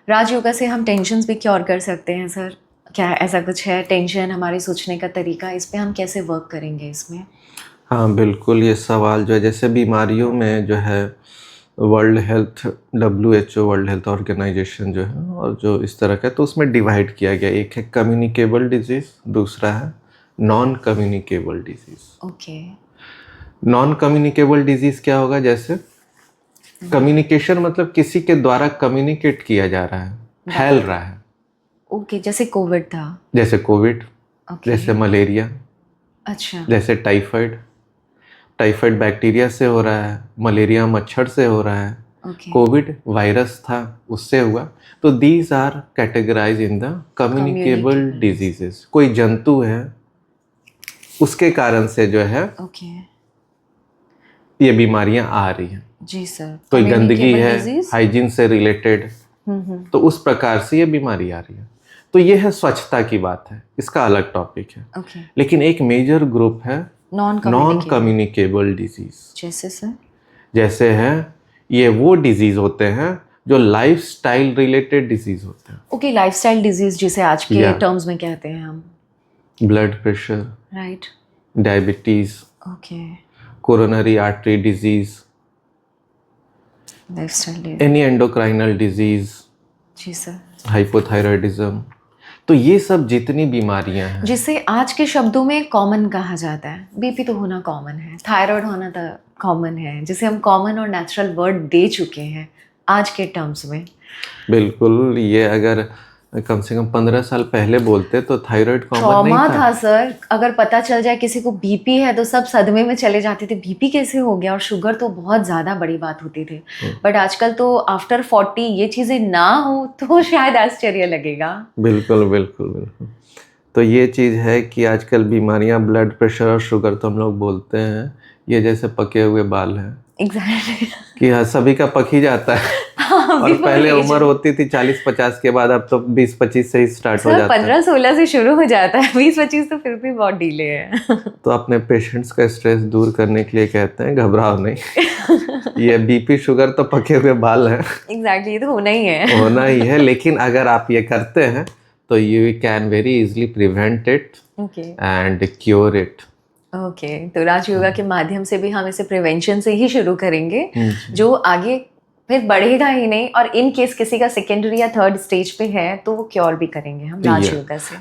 राजयोगा से हम टेंशन्स भी क्योर कर सकते हैं सर? क्या ऐसा कुछ है, टेंशन हमारे सोचने का तरीका, इस पे हम कैसे वर्क करेंगे इसमें? हाँ, बिल्कुल, ये सवाल जो है जैसे बीमारियों में जो है वर्ल्ड हेल्थ ऑर्गेनाइजेशन जो है और जो इस तरह का है तो उसमें डिवाइड किया गया। एक है कम्युनिकेबल डिजीज़, दूसरा है non communicable disease. Okay. Non communicable disease क्या होगा? जैसे कम्युनिकेशन मतलब किसी के द्वारा कम्युनिकेट किया जा रहा है, फैल रहा है। ओके, जैसे कोविड था। जैसे कोविड, ओके। जैसे मलेरिया, अच्छा। जैसे टाइफाइड। टाइफाइड बैक्टीरिया से हो रहा है, मलेरिया मच्छर से हो रहा है, ओके। कोविड वायरस था उससे हुआ। तो these are categorise in the communicable diseases. कोई जंतु है उसके कारण से जो है ओके। ये बीमारियां आ रही हैं। जी सर। कोई गंदगी कम्युनिकेबल है डिजीज। हाइजीन से रिलेटेड, तो उस प्रकार से ये बीमारी आ रही है। तो ये है स्वच्छता की बात है, इसका अलग टॉपिक है। ओके। लेकिन एक मेजर ग्रुप है non non communicable. Communicable disease. जैसे सर? जैसे है ये वो डिजीज होते हैं जो लाइफस्टाइल रिलेटेड डिजीज होते हैं। ओके, लाइफस्टाइल डिजीज जिसे आज के या टर्म्स में कहते हैं हम। Blood pressure, right. Diabetes, okay. Coronary artery disease, lifestyle. Any endocrinal disease, जी सर। हाइपोथायराइडिज्म। तो ये सब जितनी बीमारियां हैं, जिसे आज के शब्दों में कॉमन कहा जाता है। बीपी तो होना कॉमन है, थायराइड होना तो कॉमन है, जिसे हम कॉमन और नेचुरल वर्ड दे चुके हैं आज के टर्म्स में। बिल्कुल, ये अगर कम से कम 15 साल पहले बोलते तो थायराइड कॉमन नहीं ट्रॉमा था। था सर। अगर पता चल जाए किसी को बीपी है तो सब सदमे में चले जाते थे, बीपी कैसे हो गया? और शुगर तो बहुत ज़्यादा बड़ी बात होती थी। बट आजकल तो आफ्टर 40 ये चीज़ें ना हो तो शायद आश्चर्य लगेगा। बिल्कुल बिल्कुल बिल्कुल। तो ये चीज़ है कि आजकल बीमारियां, ब्लड प्रेशर और शुगर तो हम लोग बोलते हैं ये जैसे पके हुए बाल हैं एग्जैक्टली। कि हाँ, सभी का पक ही जाता है। और पहले उम्र होती थी 40-50 के बाद, अब तो 20-25 से ही स्टार्ट हो सर जाता है। 15-16 से शुरू हो जाता है, 20-25 तो फिर भी बहुत डीले है। तो अपने पेशेंट्स का स्ट्रेस दूर करने के लिए कहते हैं घबराओ नहीं। ये बीपी शुगर तो पके हुए बाल हैं। एग्जैक्टली, ये तो होना ही है। होना ही है, लेकिन अगर आप ये करते हैं तो you can very easily prevent it okay. And cure it. Okay, तो राज योगा के माध्यम से भी हम इसे प्रिवेंशन से ही शुरू करेंगे, जो आगे फिर बढ़ेगा ही नहीं। और इन केस किसी का सेकेंडरी या थर्ड स्टेज पे है तो वो क्योर भी करेंगे हम राज योगा से।